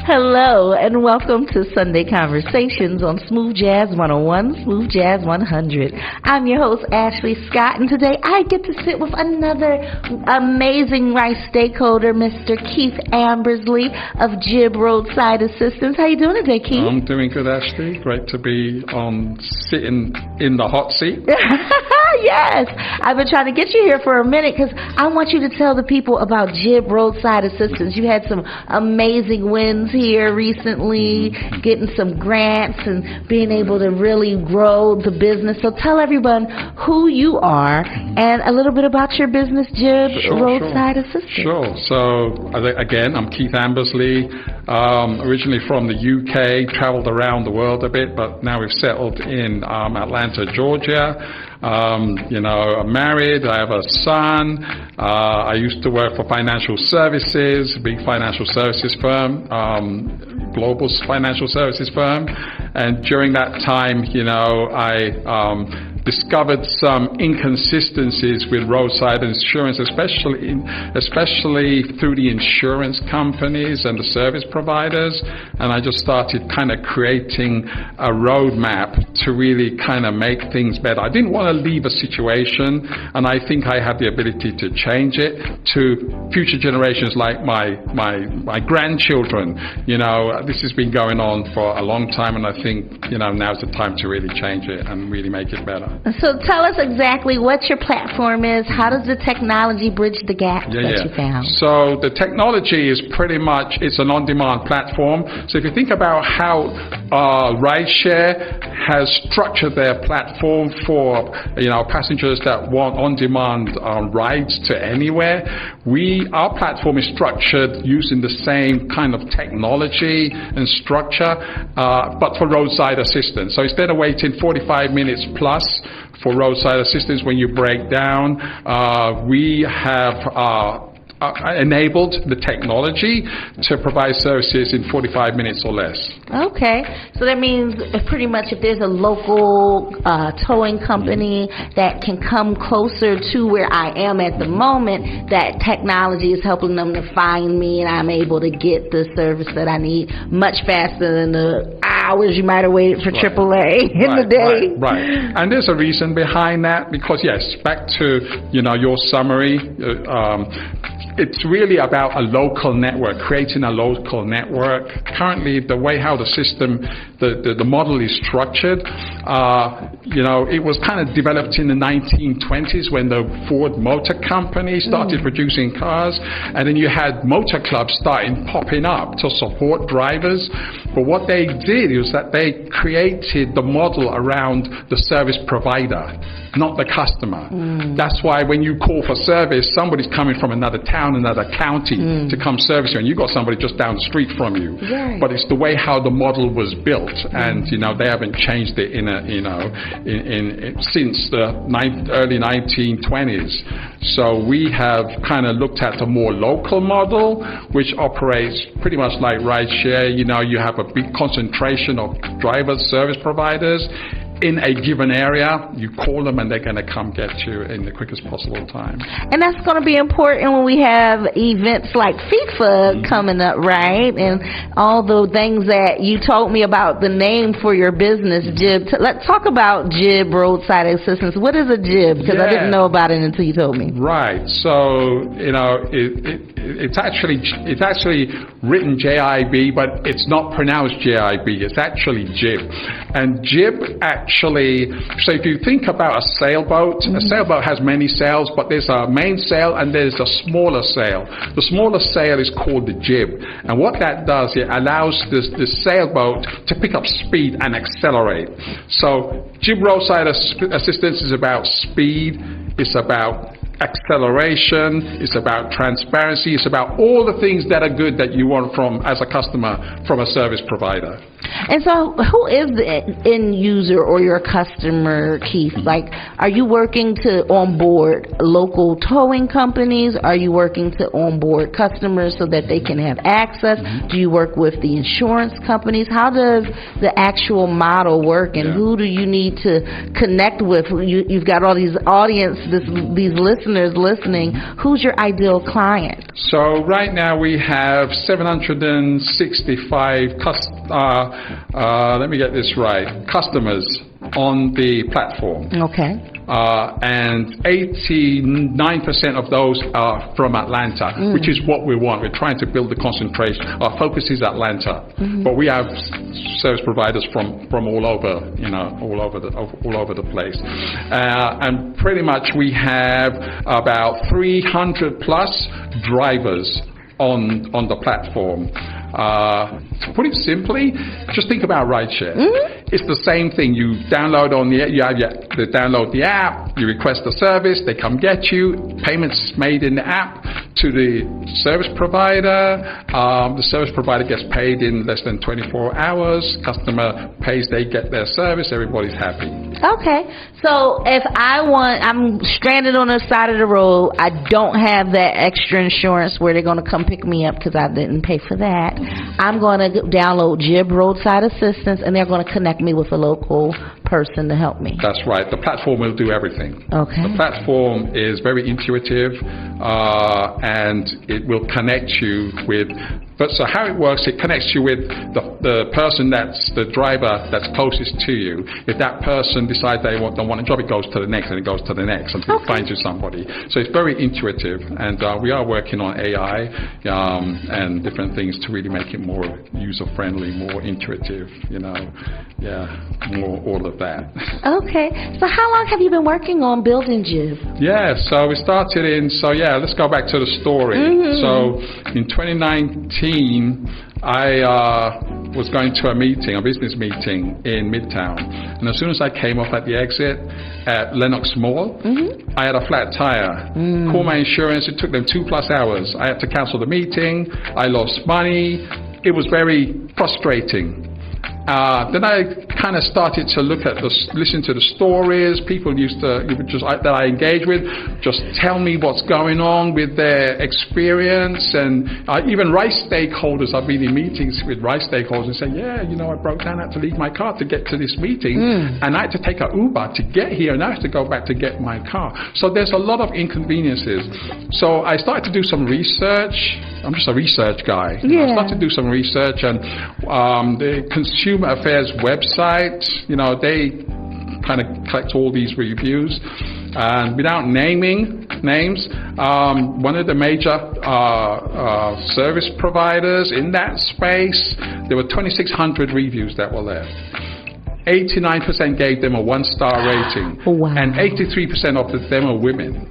Hello and welcome to Sunday Conversations on Smooth Jazz 101, Smooth Jazz 100. I'm your host, Ashley Scott, and today I get to sit with another amazing rice stakeholder, Mr. Keith Ambersley of JIB Roadside Assistance. How you doing today, Keith? I'm doing good, Ashley. Great to be sitting in the hot seat. Yes, I've been trying to get you here for a minute because I want you to tell the people about JIB Roadside Assistance. You had some amazing wins here recently, getting some grants and being able to really grow the business. So tell everyone who you are and a little bit about your business, JIB Roadside Assistance. Sure. So again, I'm Keith Ambersley, originally from the UK, traveled around the world a bit, but now we've settled in Atlanta, Georgia. I'm married, I have a son, I used to work for financial services, big financial services firm, global financial services firm, and during that time, I discovered some inconsistencies with roadside insurance, especially through the insurance companies and the service providers, and I just started kind of creating a roadmap to really kind of make things better. I didn't want to leave a situation, and I think I have the ability to change it to future generations like my grandchildren. This has been going on for a long time, and I think now's the time to really change it and really make it better. So tell us exactly what your platform is. How does the technology bridge the gap that you found? So the technology is pretty much, it's an on-demand platform. So if you think about how rideshare has structured their platform for passengers that want on-demand rides to anywhere, our platform is structured using the same kind of technology and structure, but for roadside assistance. So instead of waiting 45 minutes plus for roadside assistance when you break down, we have enabled the technology to provide services in 45 minutes or less. Okay, so that means pretty much if there's a local towing company that can come closer to where I am at the moment, that technology is helping them to find me and I'm able to get the service that I need much faster than the hours you might have waited for AAA in the day. Right. And there's a reason behind that, because yes, back to your summary, it's really about a local network, creating a local network. Currently, the way how the system, the model is structured, it was kind of developed in the 1920s when the Ford Motor Company started producing cars, and then you had motor clubs popping up to support drivers. But what they did is that they created the model around the service provider, not the customer. That's why when you call for service, somebody's coming from another town, another county to come service you, and you've got somebody just down the street from you. Right. But it's the way how the model was built, and they haven't changed it since the early 1920s. So we have kind of looked at a more local model, which operates pretty much like rideshare. You have a big concentration of drivers, service providers in a given area. You call them and they're going to come get you in the quickest possible time. And that's going to be important when we have events like FIFA coming up, right? And all the things that you told me about the name for your business, JIB. Let's talk about JIB Roadside Assistance. What is a JIB? Because I didn't know about it until you told me. Right. So, it's actually written JIB, but it's not pronounced JIB. It's actually JIB. And JIB so if you think about a sailboat, a sailboat has many sails, but there's a main sail and there's a smaller sail. The smaller sail is called the jib, and what that does, it allows the sailboat to pick up speed and accelerate. So JIB Roadside Assistance is about speed, it's about acceleration, it's about transparency, it's about all the things that are good that you want as a customer from a service provider. And so who is the end user or your customer, Keith? Like, are you working to onboard local towing companies? Are you working to onboard customers so that they can have access? Do you work with the insurance companies? How does the actual model work, and who do you need to connect with? You've got all these audience, these listeners listening. Who's your ideal client? So right now we have 765 let me get this right, customers on the platform. Okay. And 89% of those are from Atlanta, which is what we want. We're trying to build the concentration. Our focus is Atlanta, but we have service providers from all over, all over the place. And pretty much we have about 300 plus drivers on the platform. To put it simply, just think about rideshare. It's the same thing. You download the app, you request a service, they come get you, payments made in the app to the service provider. The service provider gets paid in less than 24 hours. Customer pays, they get their service, everybody's happy. Okay. So if I'm stranded on the side of the road, I don't have that extra insurance where they're going to come pick me up because I didn't pay for that. I'm going to download JIB Roadside Assistance, and they're going to connect me with a local person to help me. That's right. The platform will do everything. Okay. The platform is very intuitive, and it will connect you with. But so how it works, it connects you with the person that's the driver that's closest to you. If that person decides they don't want a job, it goes to the next, and it goes to the next until it finds you somebody. So it's very intuitive, and we are working on AI and different things to really make it more user-friendly, more intuitive, more all of that. Okay. So how long have you been working on building JIB? Yeah, so we started let's go back to the story. So in 2019, I was going to a business meeting in Midtown, and as soon as I came off at the exit at Lenox Mall, I had a flat tire. Called my insurance, it took them 2+ hours. I had to cancel the meeting, I lost money. It was very frustrating. Then I kind of started to listen to the stories people that I engage with, just tell me what's going on with their experience, and even rice stakeholders. I've been in meetings with rice stakeholders and say, I broke down, I had to leave my car to get to this meeting, and I had to take an Uber to get here, and I have to go back to get my car. So there's a lot of inconveniences. So I started to do some research. I'm just a research guy. I started to do some research, and the Consumer Affairs website, they kind of collect all these reviews, and without naming names, one of the major service providers in that space, there were 2,600 reviews that were there. 89% gave them a 1-star rating, and 83% of them are women.